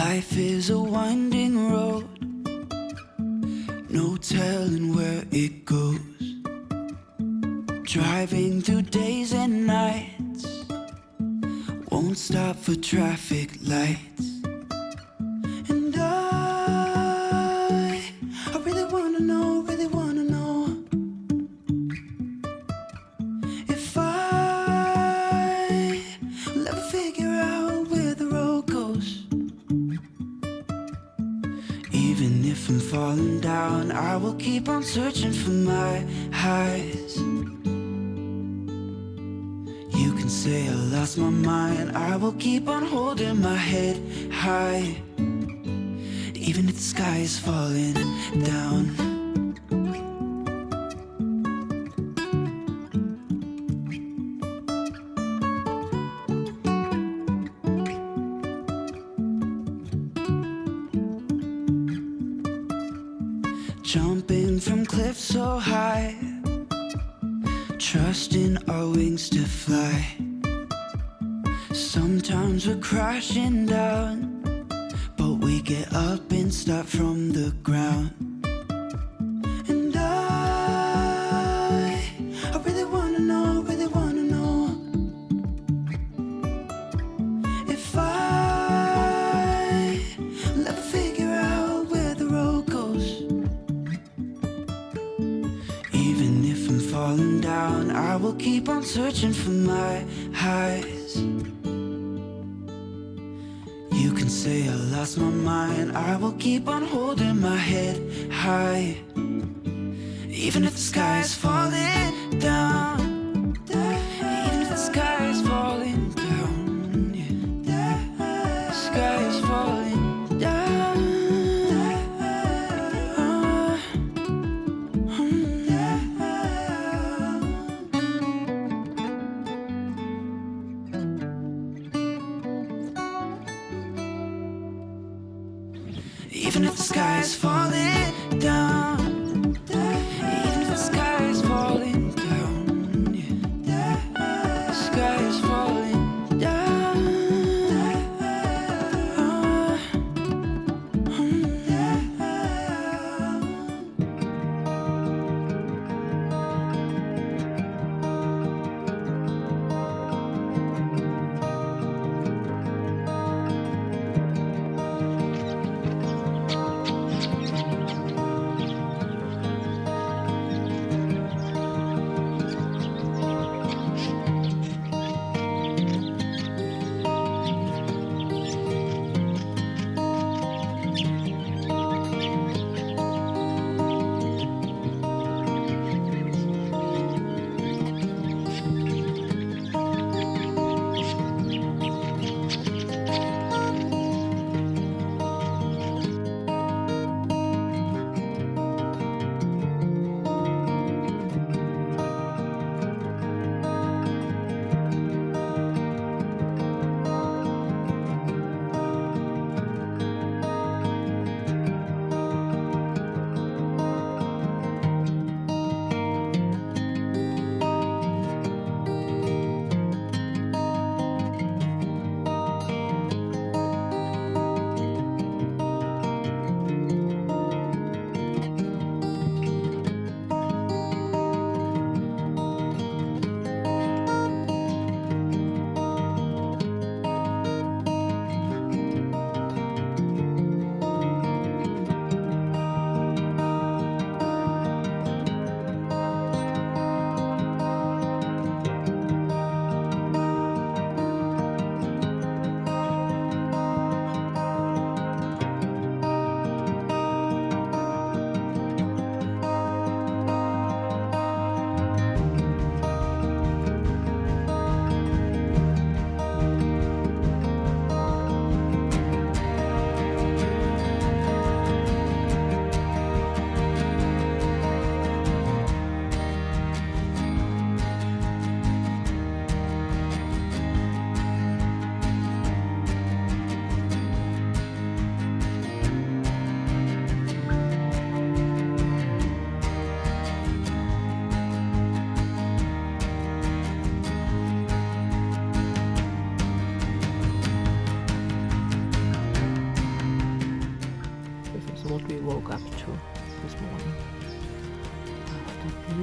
Life is a winding road, no telling where it goes. Driving through days and nights, won't stop for traffic lights. And I really wanna know, if I will ever figure out where the road goes. Even if I'm falling down, I will keep on searching for my highs. You can say I lost my mind, I will keep on holding my head high. Even if the sky is falling down. Jumping from cliffs so high, trusting our wings to fly. Sometimes we're crashing down, but we get up and start from the ground. And I really wanna know, if I will ever figure out where the road goes. Even if I'm falling down, I will keep on searching for my highs. You can say I lost my mind, I will keep on holding my head high. Even if the sky is falling down, even if the sky is falling down, yeah. The sky is falling down. Even if the sky is falling down, even if the sky is falling down, yeah. The sky is falling down.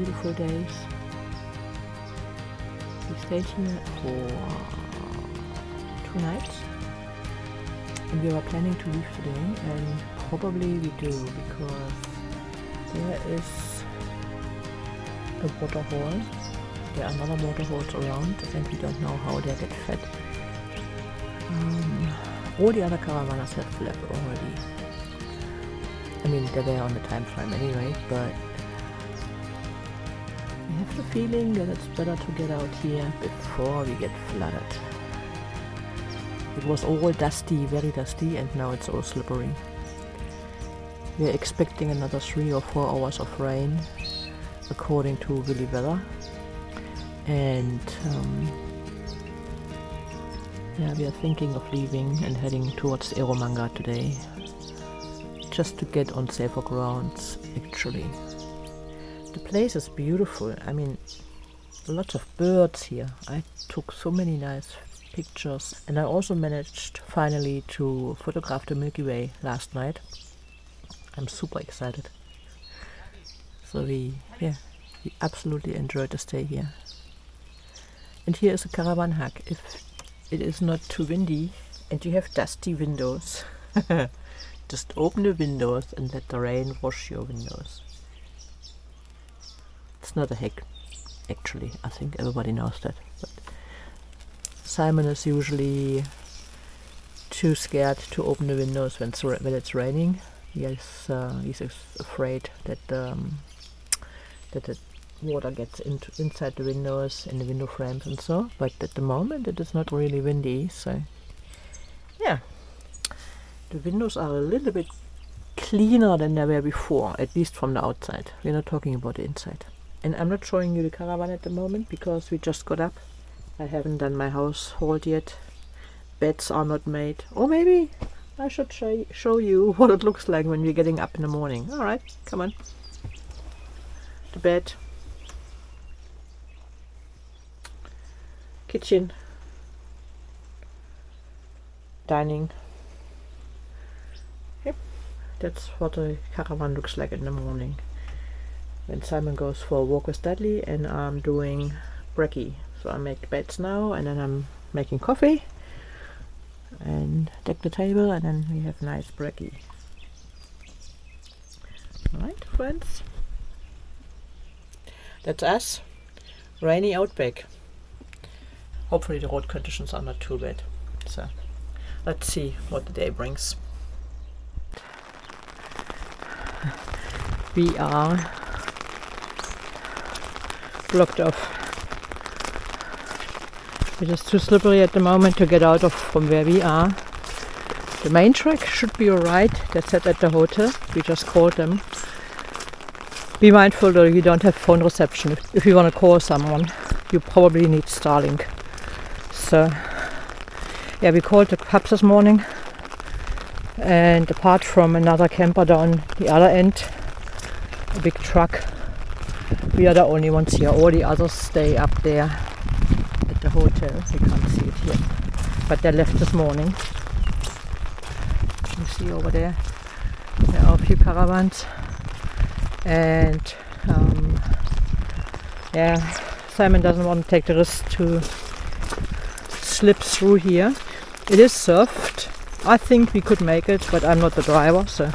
beautiful days. We stayed here for 2 nights, and we were planning to leave today, and probably we do, because there is a waterhole. There are other waterholes around, and we don't know how they get fed. All the other caravanners have left already. I mean, they were on the time frame anyway, but I have the feeling that it's better to get out here before we get flooded. It was all dusty, very dusty, and now it's all slippery. We're expecting another 3 or 4 hours of rain, according to Willy Weather. And yeah, we are thinking of leaving and heading towards Eromanga today, just to get on safer grounds, actually. The place is beautiful. I mean, lots of birds here. I took so many nice pictures, and I also managed finally to photograph the Milky Way last night. I'm super excited. So we absolutely enjoyed the stay here. And here is a caravan hack. If it is not too windy and you have dusty windows, just open the windows and let the rain wash your windows. It's not a hack, actually. I think everybody knows that. But Simon is usually too scared to open the windows when it's raining. He's afraid that the water gets inside the windows and the window frames and so. But at the moment it is not really windy, so yeah. The windows are a little bit cleaner than they were before, at least from the outside. We're not talking about the inside. And I'm not showing you the caravan at the moment because we just got up. I haven't done my household yet. Beds are not made. Or maybe I should show you what it looks like when we're getting up in the morning. Alright, come on. The bed. Kitchen. Dining. Yep. That's what the caravan looks like in the morning. When Simon goes for a walk with Dudley and I'm doing brekkie. So I make beds now, and then I'm making coffee and deck the table, and then we have nice brekkie. Alright, friends. That's us. Rainy outback. Hopefully the road conditions are not too bad. So let's see what the day brings. We are blocked off. It is too slippery at the moment to get out of from where we are. The main track should be alright. That's it at the hotel. We just called them. Be mindful though, you don't have phone reception. If you want to call someone, you probably need Starlink. So yeah, we called the pubs this morning, and apart from another camper down the other end, a big truck, we are the only ones here. All the others stay up there at the hotel. We can't see it here, but they left this morning. You see over there are a few caravans, and yeah, Simon doesn't want to take the risk to slip through here. It is surfed. I think we could make it, but I'm not the driver, so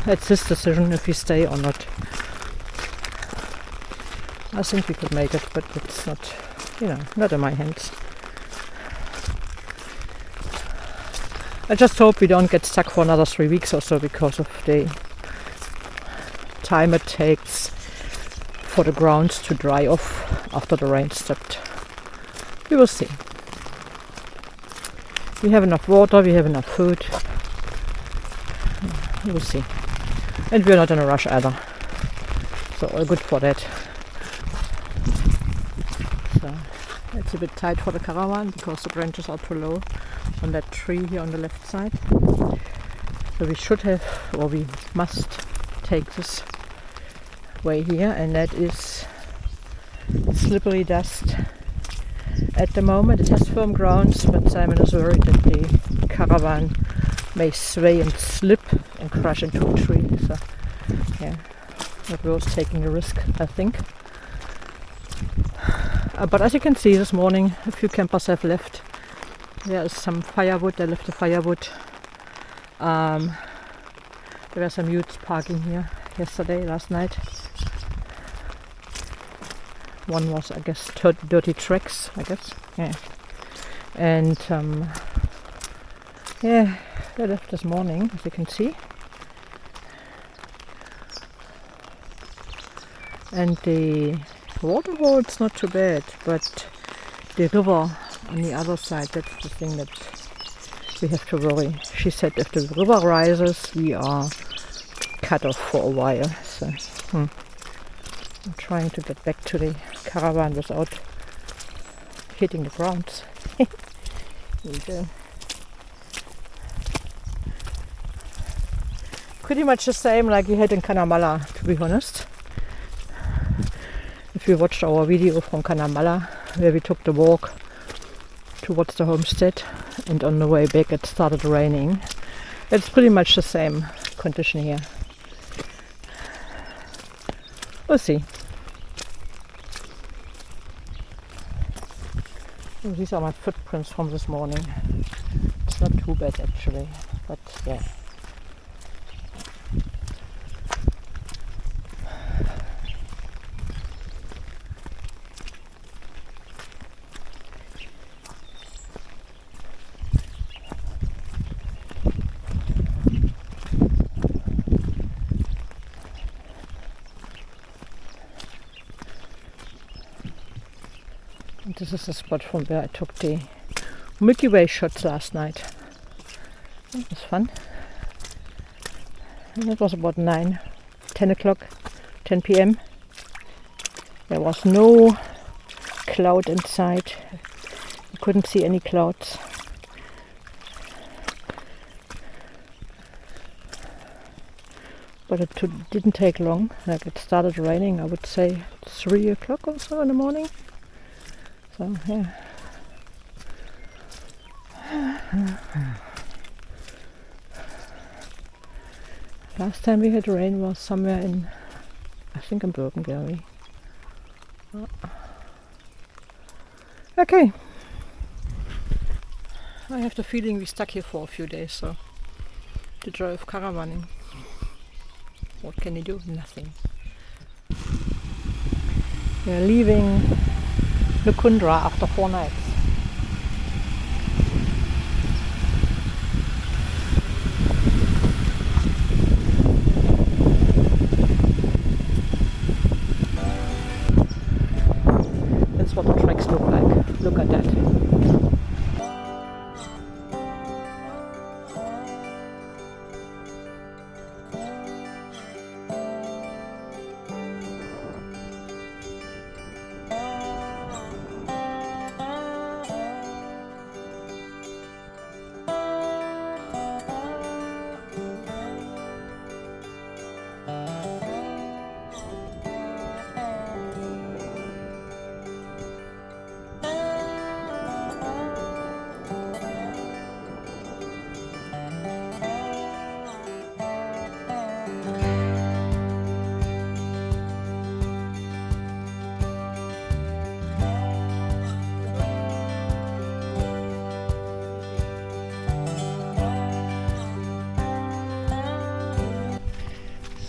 it's his decision if we stay or not. I think we could make it, but it's not, not in my hands. I just hope we don't get stuck for another 3 weeks or so because of the time it takes for the grounds to dry off after the rain stopped. We will see. We have enough water, we have enough food. We will see. And we are not in a rush either. So all good for that. So it's a bit tight for the caravan because the branches are too low on that tree here on the left side. So we should have, or we must take this way here, and that is slippery dust. At the moment it has firm grounds, but Simon is worried that the caravan may sway and slip and crash into a tree. So yeah, Not worth taking a risk, I think. But as you can see, this morning a few campers have left. There is some firewood. They left the firewood. There were some utes parking here last night. One was, I guess, dirty tracks, I guess. Yeah. And yeah, they left this morning, as you can see. And the water hole's not too bad, but the river on the other side, that's the thing that we have to worry. She said if the river rises, we are cut off for a while. So I'm trying to get back to the caravan without hitting the ground. Here we go. Pretty much the same like we had in Cunnamulla, to be honest. If you watched our video from Cunnamulla, where we took the walk towards the homestead, and on the way back it started raining. It's pretty much the same condition here. We'll see. Oh, these are my footprints from this morning. It's not too bad actually, but yeah. This is the spot from where I took the Milky Way shots last night. It was fun. And it was about 10 o'clock, 10 p.m. There was no cloud inside. You couldn't see any clouds. But it didn't take long. Like it started raining, I would say 3 o'clock or so in the morning. So yeah. Last time we had rain was somewhere in, I think in Burgenberry. Okay. I have the feeling we stuck here for a few days, so the joy of caravanning. What can you do? Nothing. We're leaving Noccundra after 4 nights. That's what the tracks look like. Look at that.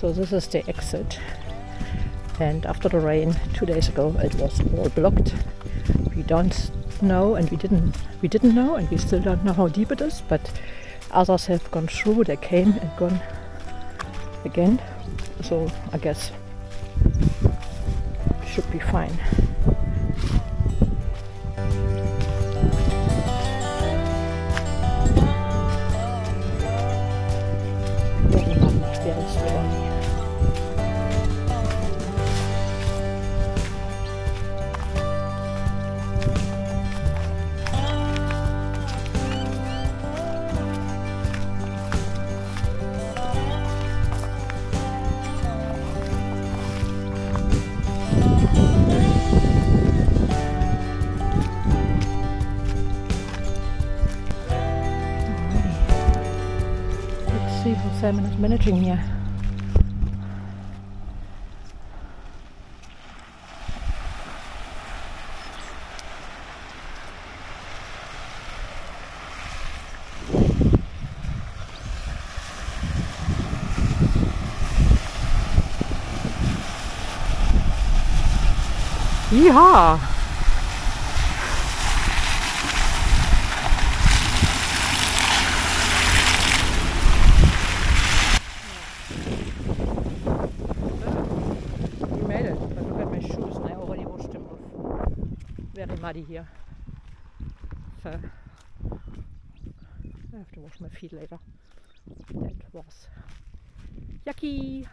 So this is the exit, and after the rain 2 days ago it was all blocked. We don't know, and we didn't know, and we still don't know how deep it is, but others have gone through. They came and gone again, so I guess it should be fine. Simon is managing here. Ja. We made it, but look at my shoes. I already washed them off. Very muddy here. So I have to wash my feet later. That was yucky.